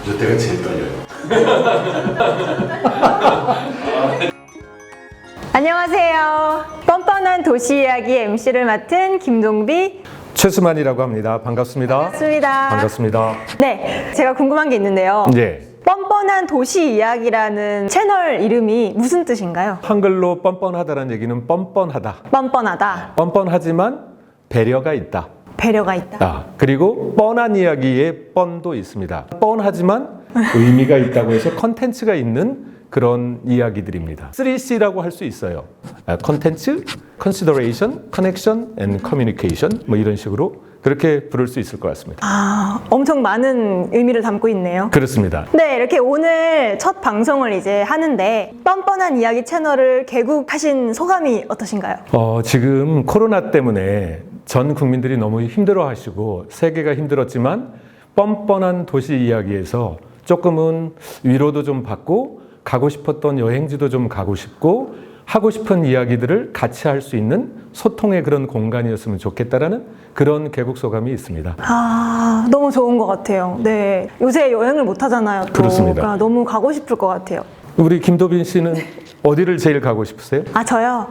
이때가 제일 떨려요. 안녕하세요. 뻔뻔한 도시 이야기 MC를 맡은 김동비 최수만이라고 합니다. 반갑습니다. 반갑습니다. 반갑습니다. 네, 제가 궁금한 게 있는데요. 예. 뻔뻔한 도시 이야기라는 채널 이름이 무슨 뜻인가요? 한글로 뻔뻔하다는 얘기는 뻔뻔하다. 뻔뻔하다, 뻔뻔하지만 배려가 있다. 배려가 있다. 그리고 뻔한 이야기에 뻔도 있습니다. 뻔하지만 의미가 있다고 해서 컨텐츠가 있는 그런 이야기들입니다. 3C라고 할 수 있어요. 컨텐츠, consideration, connection, and communication 뭐 이런 식으로 그렇게 부를 수 있을 것 같습니다. 엄청 많은 의미를 담고 있네요. 그렇습니다. 네, 이렇게 오늘 첫 방송을 이제 하는데 뻔뻔한 이야기 채널을 개국하신 소감이 어떠신가요? 지금 코로나 때문에 전 국민들이 너무 힘들어하시고 세계가 힘들었지만 뻔뻔한 도시 이야기에서 조금은 위로도 좀 받고 가고 싶었던 여행지도 좀 가고 싶고 하고 싶은 이야기들을 같이 할 수 있는 소통의 그런 공간이었으면 좋겠다라는 그런 개국 소감이 있습니다. 너무 좋은 것 같아요. 네, 요새 여행을 못 하잖아요. 또. 그렇습니다. 그러니까 너무 가고 싶을 것 같아요. 우리 김도빈 씨는 어디를 제일 가고 싶으세요? 저요?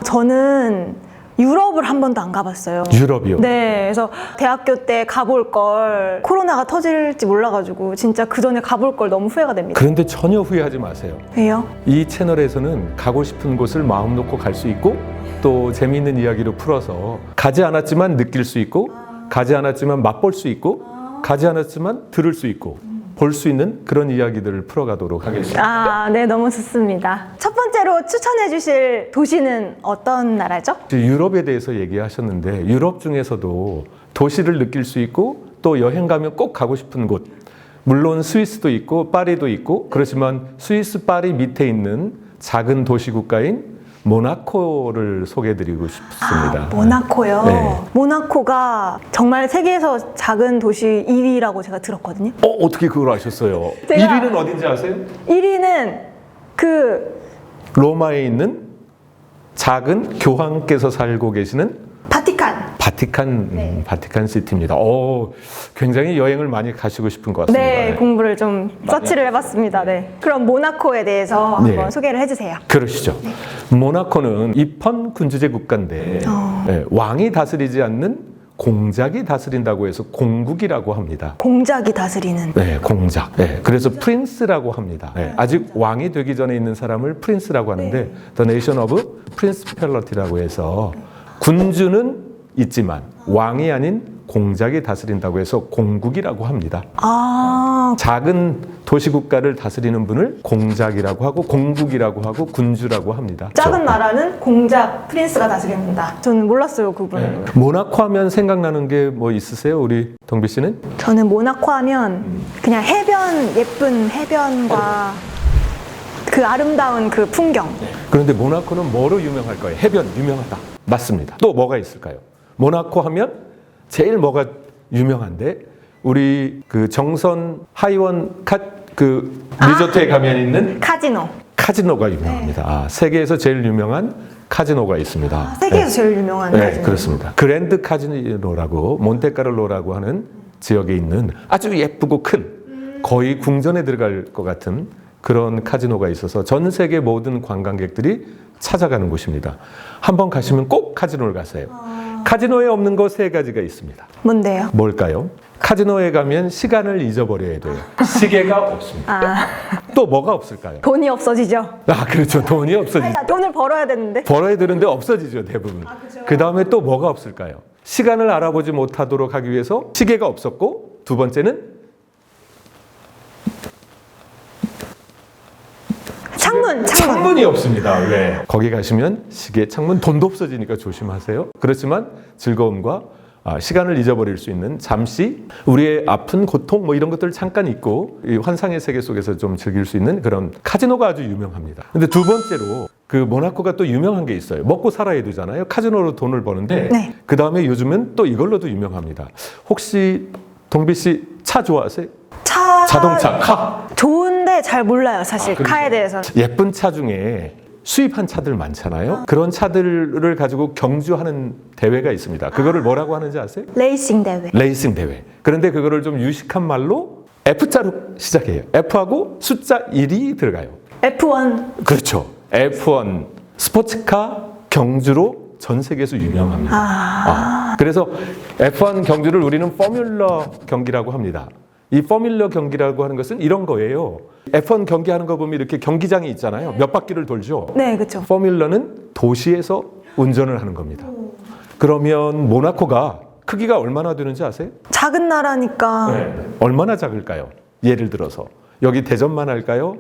저는 유럽을 한 번도 안 가봤어요. 유럽이요? 네, 그래서 대학교 때 가볼 걸 코로나가 터질지 몰라가지고 진짜 그 전에 가볼 걸 너무 후회가 됩니다. 그런데 전혀 후회하지 마세요. 왜요? 이 채널에서는 가고 싶은 곳을 마음 놓고 갈 수 있고 또 재미있는 이야기로 풀어서 가지 않았지만 느낄 수 있고 가지 않았지만 맛볼 수 있고 가지 않았지만 들을 수 있고 볼 수 있는 그런 이야기들을 풀어가도록 하겠습니다. 네, 너무 좋습니다. 첫 번째로 추천해 주실 도시는 어떤 나라죠? 유럽에 대해서 얘기하셨는데 유럽 중에서도 도시를 느낄 수 있고 또 여행 가면 꼭 가고 싶은 곳, 물론 스위스도 있고 파리도 있고 그렇지만 스위스 파리 밑에 있는 작은 도시 국가인 모나코를 소개해드리고 싶습니다. 모나코요? 네. 모나코가 정말 세계에서 작은 도시 2위라고 제가 들었거든요. 어떻게 그걸 아셨어요? 제가- 1위는 어딘지 아세요? 1위는 로마에 있는 작은 교황께서 살고 계시는 바티칸 시티입니다. 굉장히 여행을 많이 가시고 싶은 것 같습니다. 네, 공부를 좀 서치를 해봤습니다. 네. 그럼 모나코에 대해서 네. 한번 소개를 해주세요. 그러시죠. 모나코는 입헌 군주제 국가인데 왕이 다스리지 않는 공작이 다스린다고 해서 공국이라고 합니다. 공작이 다스리는. 네, 공작. 네, 그래서 프린스라고 합니다. 네, 아직 왕이 되기 전에 있는 사람을 프린스라고 하는데 The Nation of Principality라고 해서 군주는 있지만 왕이 아닌 공작이 다스린다고 해서 공국이라고 합니다. 작은 도시 국가를 다스리는 분을 공작이라고 하고 공국이라고 하고 군주라고 합니다. 작은 나라는 공작 프린스가 다스린다. 저는 몰랐어요, 그분. 모나코 하면 생각나는 게 뭐 있으세요? 우리 동비 씨는? 저는 모나코 하면 그냥 예쁜 해변과 그 아름다운 그 풍경. 그런데 모나코는 뭐로 유명할까요? 해변 유명하다. 맞습니다. 또 뭐가 있을까요? 모나코 하면 제일 뭐가 유명한데 우리 그 정선 하이원 리조트에 가면 있는 카지노가 유명합니다. 세계에서 제일 유명한 카지노가 있습니다. 세계에서 제일 유명한 카지노. 그렇습니다. 그랜드 카지노라고 몬테카를로라고 하는 지역에 있는 아주 예쁘고 큰 거의 궁전에 들어갈 것 같은 그런 카지노가 있어서 전 세계 모든 관광객들이 찾아가는 곳입니다. 한번 가시면 꼭 카지노를 가세요. 카지노에 없는 거 3가지가 있습니다. 뭔데요? 뭘까요? 카지노에 가면 시간을 잊어버려야 돼요. 시계가 없습니다. 또 뭐가 없을까요? 돈이 없어지죠. 그렇죠. 돈이 없어지죠. 돈을 벌어야 되는데. 벌어야 되는데 없어지죠, 대부분. 그 다음에 또 뭐가 없을까요? 시간을 알아보지 못하도록 하기 위해서 시계가 없었고, 두 번째는 창문이 없습니다. 왜? 거기 가시면 시계, 창문, 돈도 없어지니까 조심하세요. 그렇지만 즐거움과 시간을 잊어버릴 수 있는 잠시 우리의 아픈 고통 뭐 이런 것들을 잠깐 잊고 이 환상의 세계 속에서 좀 즐길 수 있는 그런 카지노가 아주 유명합니다. 근데 두 번째로 그 모나코가 또 유명한 게 있어요. 먹고 살아야 되잖아요. 카지노로 돈을 버는데 네. 그 다음에 요즘은 또 이걸로도 유명합니다. 혹시 동비 씨 차 좋아하세요? 자동차, 카. 좋은데 잘 몰라요, 사실 카에 대해서. 예쁜 차 중에 수입한 차들 많잖아요. 그런 차들을 가지고 경주하는 대회가 있습니다. 그거를 뭐라고 하는지 아세요? 레이싱 대회. 레이싱 대회. 그런데 그거를 좀 유식한 말로 F자로 시작해요. F하고 숫자 1이 들어가요. F1. 그렇죠. F1 스포츠카 경주로 전 세계에서 유명합니다. 그래서 F1 경주를 우리는 포뮬러 경기라고 합니다. 이 포뮬러 경기라고 하는 것은 이런 거예요. F1 경기하는 거 보면 이렇게 경기장이 있잖아요. 몇 바퀴를 돌죠. 네, 그렇죠. 포뮬러는 도시에서 운전을 하는 겁니다. 그러면 모나코가 크기가 얼마나 되는지 아세요? 작은 나라니까. 네. 얼마나 작을까요? 예를 들어서 여기 대전만 할까요?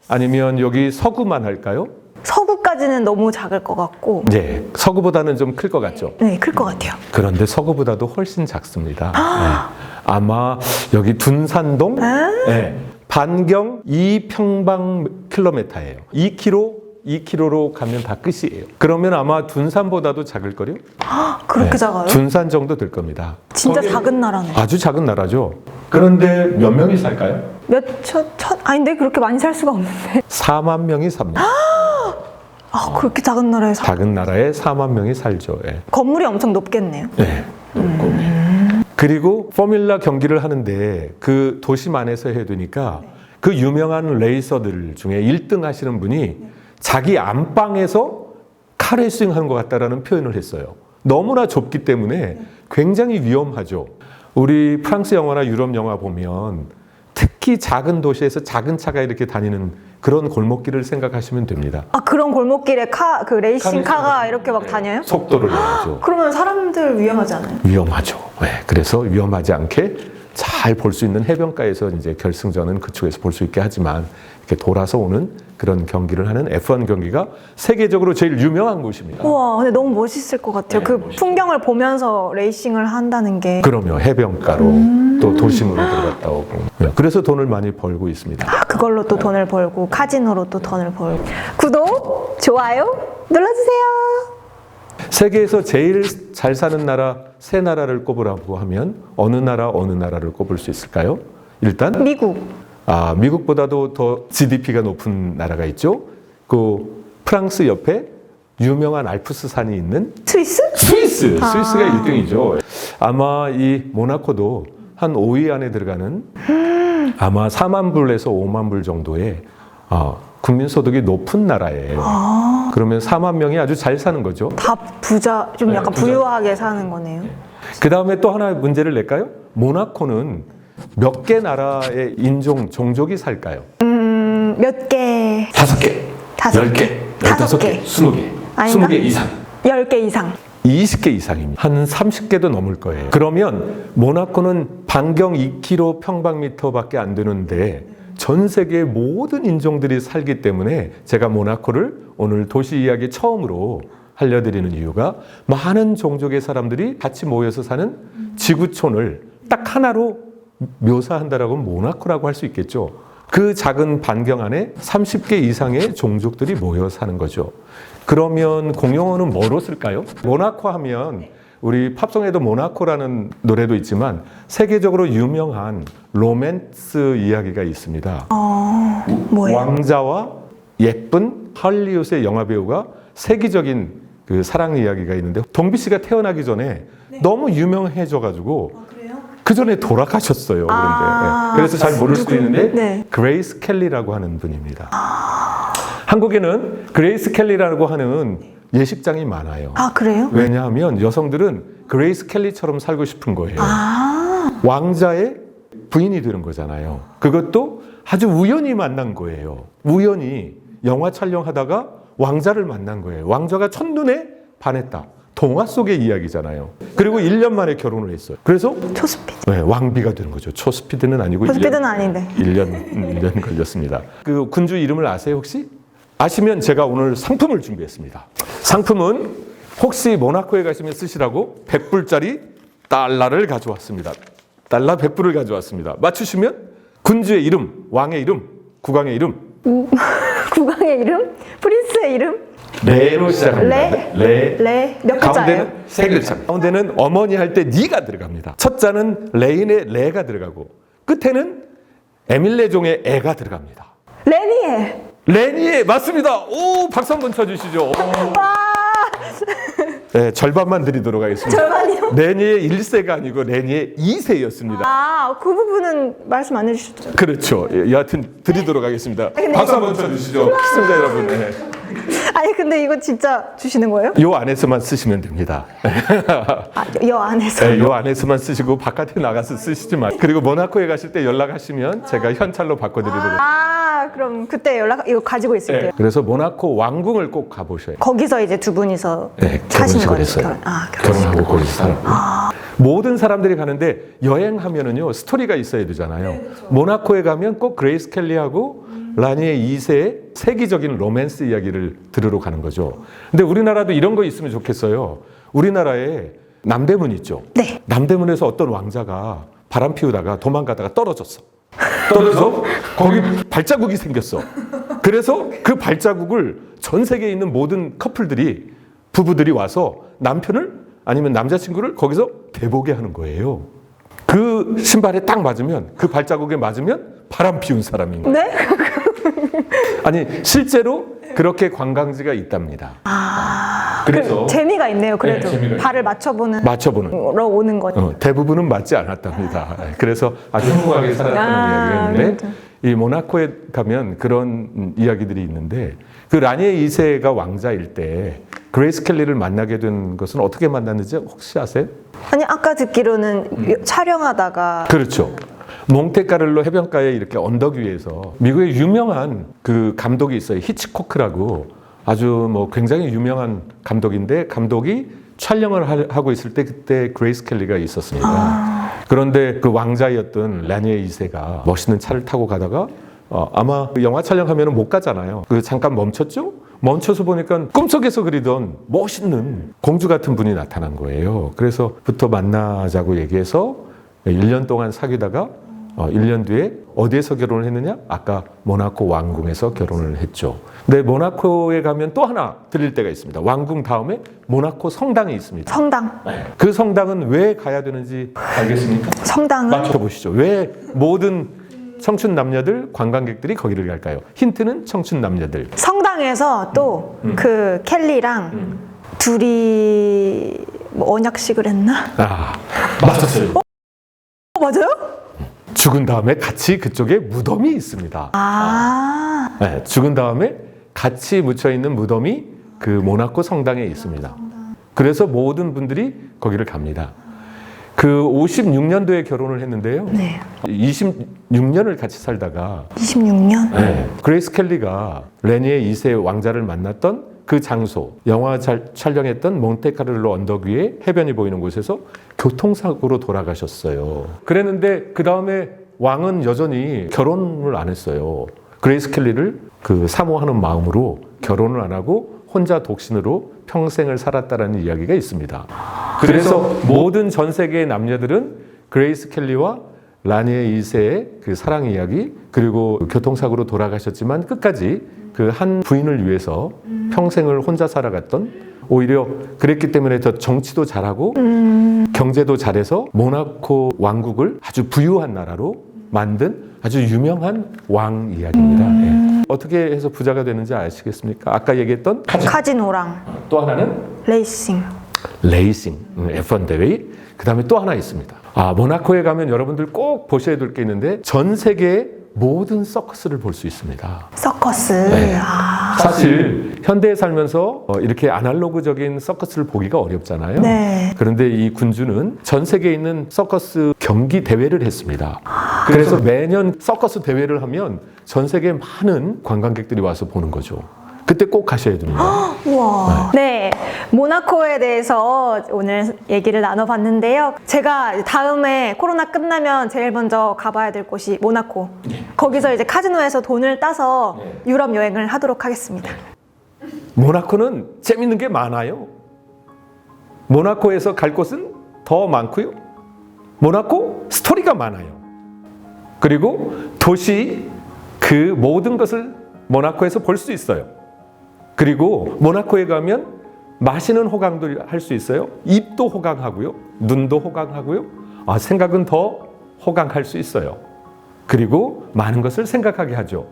아니면 여기 서구만 할까요? 서구까지는 너무 작을 것 같고. 네, 서구보다는 좀 클 것 같죠. 네, 클 것 같아요. 그런데 서구보다도 훨씬 작습니다. 네. 아마 여기 둔산동 네. 반경 2평방킬로미터예요. 2km로 가면 다 끝이에요. 그러면 아마 둔산보다도 작을걸요? 그렇게 네. 작아요? 둔산 정도 될 겁니다. 진짜 작은 나라네. 아주 작은 나라죠. 그런데 몇 명이 살까요? 아닌데 그렇게 많이 살 수가 없는데. 4만 명이 삽니다. 그렇게 작은 나라에서. 작은 나라에 4만 명이 살죠. 예. 건물이 엄청 높겠네요. 네. 그리고 포뮬라 경기를 하는데 그 도심 안에서 해야 되니까 그 유명한 레이서들 중에 1등 하시는 분이 자기 안방에서 카레이싱 하는 것 같다라는 표현을 했어요. 너무나 좁기 때문에 굉장히 위험하죠. 우리 프랑스 영화나 유럽 영화 보면 특히 작은 도시에서 작은 차가 이렇게 다니는 그런 골목길을 생각하시면 됩니다. 그런 골목길에 레이싱 카가 이렇게 막 다녀요? 속도를 내야죠. 그러면 사람들 위험하지 않아요? 위험하죠. 네, 그래서 위험하지 않게 잘 볼 수 있는 해변가에서 이제 결승전은 그쪽에서 볼 수 있게 하지만 이렇게 돌아서 오는 그런 경기를 하는 F1 경기가 세계적으로 제일 유명한 곳입니다. 우와, 근데 너무 멋있을 것 같아요. 네, 그 멋있어요. 풍경을 보면서 레이싱을 한다는 게. 해변가로 또 도심으로 들어갔다 오고. 그래서 돈을 많이 벌고 있습니다. 그걸로 또 돈을 벌고 카지노로 또 돈을 벌고. 구독, 좋아요 눌러주세요. 세계에서 제일 잘 사는 나라 세 나라를 꼽으라고 하면 어느 나라를 꼽을 수 있을까요? 일단 미국. 미국보다도 더 GDP가 높은 나라가 있죠. 그 프랑스 옆에 유명한 알프스산이 있는 스위스가 1등이죠. 아마 이 모나코도 한 5위 안에 들어가는 아마 4만 불에서 5만 불 정도의 국민소득이 높은 나라예요. 그러면 4만 명이 아주 잘 사는 거죠. 다 부자, 좀 약간 부자. 부유하게 사는 거네요. 그 다음에 또 하나 문제를 낼까요? 모나코는 몇 개 나라의 종족이 살까요? 몇 개? 5개, 10개, 15개, 20개, 아닌가? 20개 이상. 10개 이상. 20개 이상입니다. 한 30개도 넘을 거예요. 그러면 모나코는 반경 2km 평방미터밖에 안 되는데 전 세계의 모든 인종들이 살기 때문에 제가 모나코를 오늘 도시 이야기 처음으로 알려드리는 이유가 많은 종족의 사람들이 같이 모여서 사는 지구촌을 딱 하나로 묘사한다라고 하면 모나코라고 할 수 있겠죠. 그 작은 반경 안에 30개 이상의 종족들이 모여 사는 거죠. 그러면 공용어는 뭐로 쓸까요? 모나코 하면 우리 팝송에도 모나코라는 노래도 있지만 세계적으로 유명한 로맨스 이야기가 있습니다. 뭐예요? 왕자와 예쁜 할리우드의 영화 배우가 세계적인 그 사랑 이야기가 있는데 동비 씨가 태어나기 전에 너무 유명해져가지고 그 전에 돌아가셨어요. 그런데 그래서 잘 모를 수도 있는데 그레이스 켈리라고 하는 분입니다. 한국에는 그레이스 켈리라고 하는 예식장이 많아요. 그래요? 왜냐하면 여성들은 그레이스 켈리처럼 살고 싶은 거예요. 왕자의 부인이 되는 거잖아요. 그것도 아주 우연히 만난 거예요. 우연히 영화 촬영하다가 왕자를 만난 거예요. 왕자가 첫눈에 반했다. 동화 속의 이야기잖아요. 그리고 1년 만에 결혼을 했어요. 그래서 초스피드. 네, 왕비가 되는 거죠. 초스피드는 아니고 초스피드는 아닌데. 1년 걸렸습니다. 그 군주 이름을 아세요 혹시? 아시면 제가 오늘 상품을 준비했습니다. 상품은 혹시 모나코에 가시면 쓰시라고 100불짜리 달러를 가져왔습니다. 달러 100불을 가져왔습니다. 맞추시면 군주의 이름, 왕의 이름, 국왕의 이름. 국왕의 이름? 프린스의 이름? 레로 시작합니다. 레. 몇 글자예요? 가운데는 세 글자. 가운데는 어머니 할 때 니가 들어갑니다. 첫 자는 레인의 레가 들어가고 끝에는 에밀레종의 애가 들어갑니다. 레니에 맞습니다. 오, 박수 한번 쳐주시죠. 와 네, 절반만 드리도록 하겠습니다. 절반이요? 레니의 1세가 아니고 레니의 2세였습니다. 그 부분은 말씀 안 해주셨죠? 그렇죠. 예, 여하튼 드리도록 하겠습니다. 근데 박수 한번 쳐주시죠. 시청자 여러분. 네. 아니 근데 이거 진짜 주시는 거예요? 요 안에서만 쓰시면 됩니다. 여 안에서? 네, 요 안에서만 쓰시고 바깥에 나가서 쓰시지 마. 그리고 모나코에 가실 때 연락하시면 제가 현찰로 바꿔드리도록. 그럼 그때 이거 가지고 있을게요. 네, 그래서 모나코 왕궁을 꼭 가보셔야 돼요. 거기서 이제 두 분이서 네, 사신 거예요? 했어요. 결혼식을. 결혼하고 거기서 살았고. 모든 사람들이 가는데 여행하면은요 스토리가 있어야 되잖아요. 모나코에 가면 꼭 그레이스 켈리하고 라니의 2세의 세기적인 로맨스 이야기를 들으러 가는 거죠. 근데 우리나라도 이런 거 있으면 좋겠어요. 우리나라에 남대문 있죠. 네. 남대문에서 어떤 왕자가 바람 피우다가 도망가다가 떨어져서 거기 발자국이 생겼어. 그래서 그 발자국을 전 세계에 있는 모든 커플들이 부부들이 와서 남편을 아니면 남자친구를 거기서 대보게 하는 거예요. 그 신발에 딱 맞으면 그 발자국에 맞으면 바람 피운 사람인 거예요. 네? 아니 실제로 그렇게 관광지가 있답니다. 그래서 재미가 있네요. 그래도 네, 재미가 발을 맞춰보는 맞춰보는 오는 거죠. 대부분은 맞지 않았답니다. 그래서 아주 행복하게 살았다는 이야기였는데 이 모나코에 가면 그런 이야기들이 있는데 그 라니의 2세가 왕자일 때 그레이스 켈리를 만나게 된 것은 어떻게 만났는지 혹시 아세요? 아니 아까 듣기로는 촬영하다가 그렇죠. 몽테카를로 해변가에 이렇게 언덕 위에서 미국의 유명한 그 감독이 있어요. 히치코크라고 아주 뭐 굉장히 유명한 감독인데 감독이 촬영을 하고 있을 때 그때 그레이스 켈리가 있었습니다. 그런데 그 왕자였던 라니의 2세가 멋있는 차를 타고 가다가 아마 영화 촬영하면 못 가잖아요. 그 잠깐 멈췄죠? 멈춰서 보니까 꿈속에서 그리던 멋있는 공주 같은 분이 나타난 거예요. 그래서부터 만나자고 얘기해서 1년 동안 사귀다가 1년 뒤에 어디에서 결혼을 했느냐? 아까 모나코 왕궁에서 결혼을 했죠. 근데 모나코에 가면 또 하나 들릴 때가 있습니다. 왕궁 다음에 모나코 성당이 있습니다. 성당. 그 성당은 왜 가야 되는지 알겠습니까? 성당은 맞춰보시죠. 왜 모든 청춘 남녀들, 관광객들이 거기를 갈까요? 힌트는 청춘 남녀들. 성당에서 또 그 켈리랑 둘이 뭐 언약식을 했나? 맞췄어요. 맞아요? 죽은 다음에 같이 그쪽에 무덤이 있습니다. 네, 죽은 다음에 같이 묻혀 있는 무덤이 그 모나코 성당에 있습니다. 그래서 모든 분들이 거기를 갑니다. 그 56년도에 결혼을 했는데요. 네. 26년을 같이 살다가 26년? 네, 그레이스 켈리가 레니의 2세 왕자를 만났던 그 장소, 영화 촬영했던 몬테카를로 언덕 위에 해변이 보이는 곳에서 교통사고로 돌아가셨어요. 그랬는데 그 다음에 왕은 여전히 결혼을 안 했어요. 그레이스 켈리를 그 사모하는 마음으로 결혼을 안 하고 혼자 독신으로 평생을 살았다라는 이야기가 있습니다. 그래서 모든 전 세계의 남녀들은 그레이스 켈리와 라니의 2세의 그 사랑 이야기 그리고 교통사고로 돌아가셨지만 끝까지 그 한 부인을 위해서 평생을 혼자 살아갔던 오히려 그랬기 때문에 더 정치도 잘하고 경제도 잘해서 모나코 왕국을 아주 부유한 나라로 만든 아주 유명한 왕 이야기입니다. 예. 어떻게 해서 부자가 되는지 아시겠습니까? 아까 얘기했던 카지노랑 또 하나는 레이싱. F1 대회. 그 다음에 또 하나 있습니다. 모나코에 가면 여러분들 꼭 보셔야 될 게 있는데 전 세계의 모든 서커스를 볼 수 있습니다. 서커스. 네. 사실 현대에 살면서 이렇게 아날로그적인 서커스를 보기가 어렵잖아요. 네. 그런데 이 군주는 전 세계에 있는 서커스 경기 대회를 했습니다. 그래서 매년 서커스 대회를 하면 전 세계 많은 관광객들이 와서 보는 거죠. 그때 꼭 가셔야 됩니다. 우와. 네, 모나코에 대해서 오늘 얘기를 나눠봤는데요. 제가 다음에 코로나 끝나면 제일 먼저 가봐야 될 곳이 모나코. 거기서 이제 카지노에서 돈을 따서 유럽 여행을 하도록 하겠습니다. 모나코는 재밌는 게 많아요. 모나코에서 갈 곳은 더 많고요. 모나코 스토리가 많아요. 그리고 도시 그 모든 것을 모나코에서 볼 수 있어요. 그리고 모나코에 가면 마시는 호강도 할 수 있어요. 입도 호강하고요. 눈도 호강하고요. 생각은 더 호강할 수 있어요. 그리고 많은 것을 생각하게 하죠.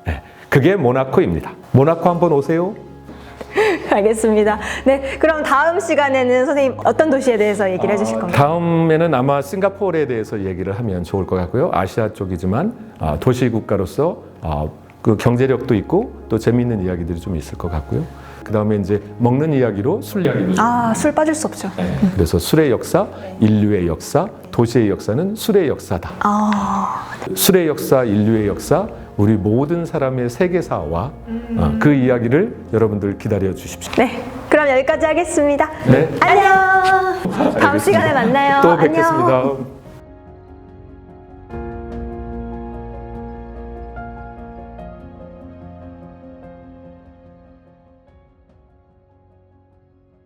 네, 그게 모나코입니다. 모나코 한번 오세요. 알겠습니다. 네, 그럼 다음 시간에는 선생님 어떤 도시에 대해서 얘기를 해주실 겁니다. 다음에는 아마 싱가포르에 대해서 얘기를 하면 좋을 것 같고요. 아시아 쪽이지만 도시 국가로서 그 경제력도 있고 또 재미있는 이야기들이 좀 있을 것 같고요. 그 다음에 이제 먹는 이야기로 술 이야기도 좀. 술 빠질 수 없죠. 네. 그래서 술의 역사, 인류의 역사, 도시의 역사는 술의 역사다. 술의 역사, 인류의 역사, 우리 모든 사람의 세계사와 그 이야기를 여러분들 기다려 주십시오. 네, 그럼 여기까지 하겠습니다. 네. 안녕. 다음 시간에 만나요. 또 안녕. 뵙겠습니다.